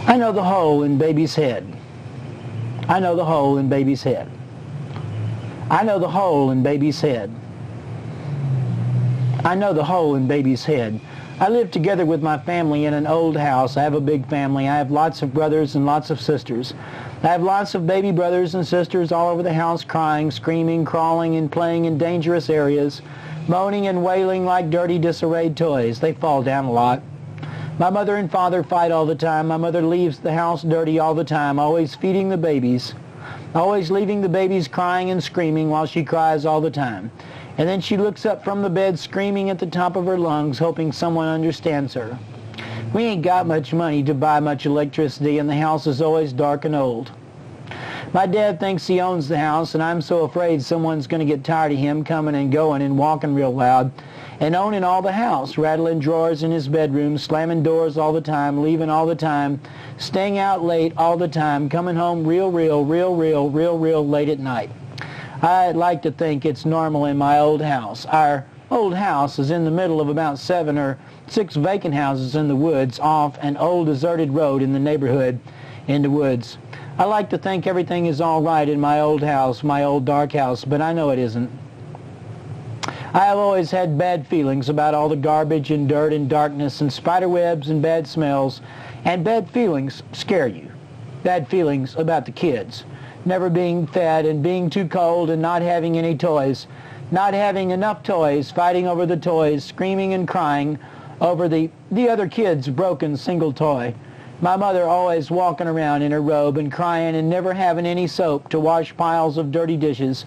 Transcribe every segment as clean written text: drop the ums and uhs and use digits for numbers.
I know the hole in baby's head. I know the hole in baby's head. I know the hole in baby's head. I know the hole in baby's head. I live together with my family in an old house. I have a big family. I have lots of brothers and lots of sisters. I have lots of baby brothers and sisters all over the house, crying, screaming, crawling, and playing in dangerous areas, moaning and wailing like dirty, disarrayed toys. They fall down a lot. My mother and father fight all the time. My mother leaves the house dirty all the time, always feeding the babies, always leaving the babies crying and screaming while she cries all the time. And then she looks up from the bed screaming at the top of her lungs, hoping someone understands her. We ain't got much money to buy much electricity, and the house is always dark and old. My dad thinks he owns the house, and I'm so afraid someone's going to get tired of him coming and going and walking real loud and owning all the house, rattling drawers in his bedroom, slamming doors all the time, leaving all the time, staying out late all the time, coming home real late at night. I'd like to think it's normal in my old house. Our old house is in the middle of about 7 or 6 vacant houses in the woods off an old deserted road in the neighborhood in the woods. I like to think everything is all right in my old house, my old dark house, but I know it isn't. I have always had bad feelings about all the garbage and dirt and darkness and spider webs and bad smells, and bad feelings scare you. Bad feelings about the kids. Never being fed and being too cold and not having any toys, not having enough toys, fighting over the toys, screaming and crying over the other kid's broken single toy. My mother always walking around in her robe and crying and never having any soap to wash piles of dirty dishes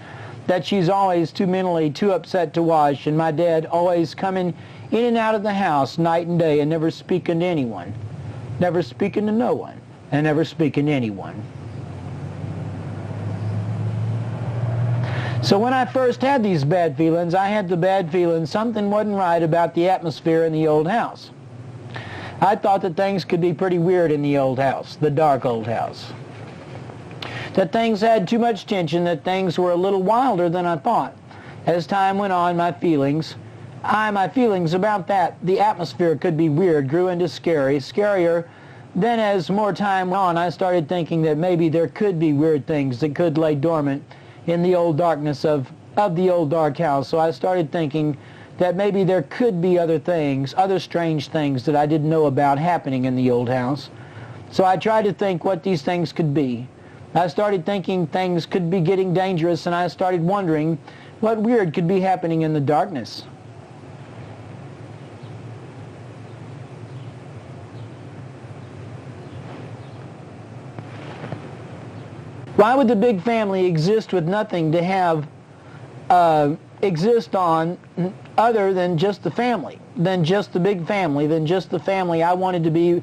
that she's always too upset to wash, and my dad always coming in and out of the house night and day and never speaking to anyone, never speaking to no one, and never speaking to anyone. So when I first had these bad feelings, I had the bad feeling something wasn't right about the atmosphere in the old house. I thought that things could be pretty weird in the old house, the dark old house. That things had too much tension, that things were a little wilder than I thought. As time went on, my feelings about that, the atmosphere could be weird, grew into scarier. Then as more time went on, I started thinking that maybe there could be weird things that could lay dormant in the old darkness of the old dark house. So I started thinking that maybe there could be other things, other strange things that I didn't know about happening in the old house. So I tried to think what these things could be. I started thinking things could be getting dangerous, and I started wondering what weird could be happening in the darkness. Why would the big family exist with nothing to have exist on other than just the family, than just the big family, than just the family I wanted to be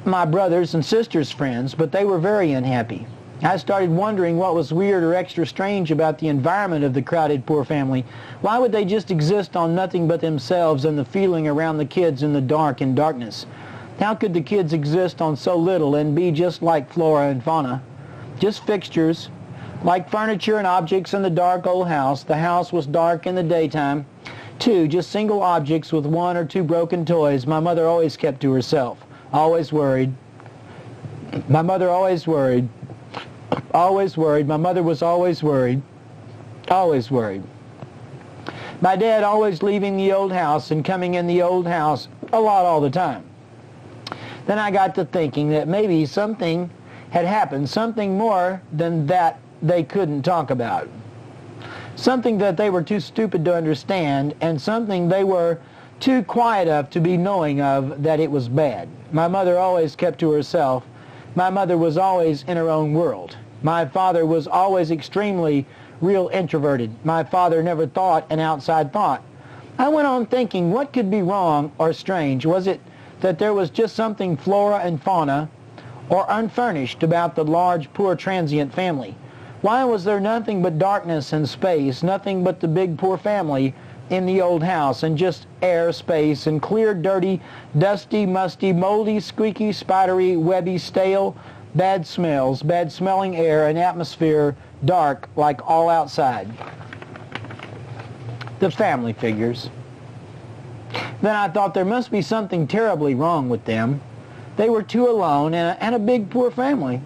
my brothers and sisters' friends, but they were very unhappy. I started wondering what was weird or extra strange about the environment of the crowded poor family. Why would they just exist on nothing but themselves and the feeling around the kids in the dark and darkness? How could the kids exist on so little and be just like flora and fauna? Just fixtures, like furniture and objects in the dark old house. The house was dark in the daytime. 2, just single objects with 1 or 2 broken toys. My mother always kept to herself. Always worried. My mother always worried. Always worried. My mother was always worried. Always worried. My dad always leaving the old house and coming in the old house a lot all the time. Then I got to thinking that maybe something had happened, something more than that they couldn't talk about. Something that they were too stupid to understand, and something they were too quiet of to be knowing of that it was bad. My mother always kept to herself. My mother was always in her own world. My father was always extremely real introverted. My father never thought an outside thought. I went on thinking, what could be wrong or strange? Was it that there was just something flora and fauna or unfurnished about the large, poor, transient family? Why was there nothing but darkness and space, nothing but the big, poor family in the old house, and just air, space, and clear, dirty, dusty, musty, moldy, squeaky, spidery, webby, stale, bad smells, bad smelling air, and atmosphere dark like all outside? The family figures. Then I thought there must be something terribly wrong with them. They were two alone and a big poor family.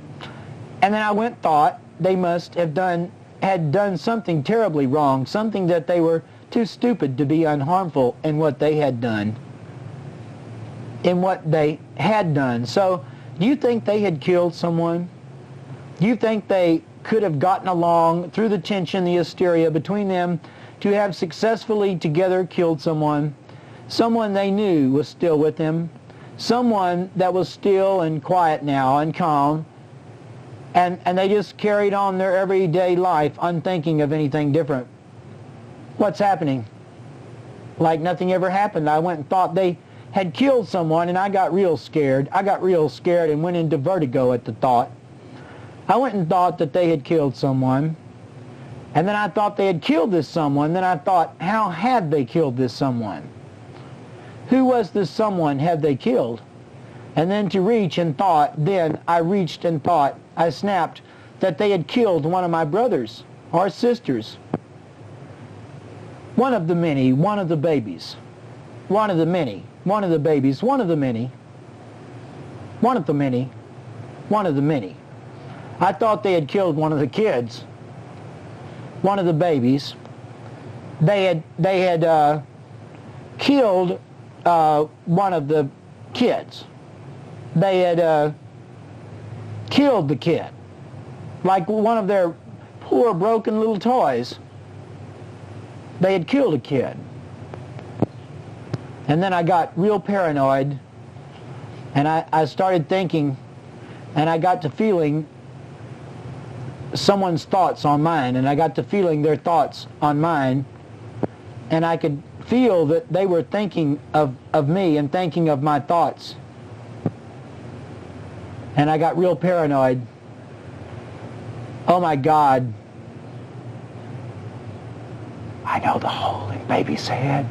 And then I went and thought they must have had done something terribly wrong, something that they were too stupid to be unharmful in what they had done. So, do you think they had killed someone? Do you think they could have gotten along through the tension, the hysteria between them to have successfully together killed someone? Someone they knew was still with them. Someone that was still and quiet now and calm. And they just carried on their everyday life unthinking of anything different. What's happening? Like nothing ever happened. I went and thought they had killed someone, and I got real scared. I got real scared and went into vertigo at the thought. I went and thought that they had killed someone. And then I thought they had killed this someone. Then I thought, how had they killed this someone? Who was this someone had they killed? And then to reach and thought, then I reached and thought, I snapped, that they had killed one of my brothers or sisters. One of the many, one of the babies. One of the many, one of the babies, one of the many. One of the many, one of the many. I thought they had killed one of the kids. One of the babies. They had killed one of the kids. They had killed the kid, like one of their poor broken little toys. They had killed a kid. And then I got real paranoid, and I started thinking, and I got to feeling someone's thoughts on mine, and I got to feeling their thoughts on mine, and I could feel that they were thinking of me and thinking of my thoughts. And I got real paranoid. Oh my God. I know the hole in baby's head.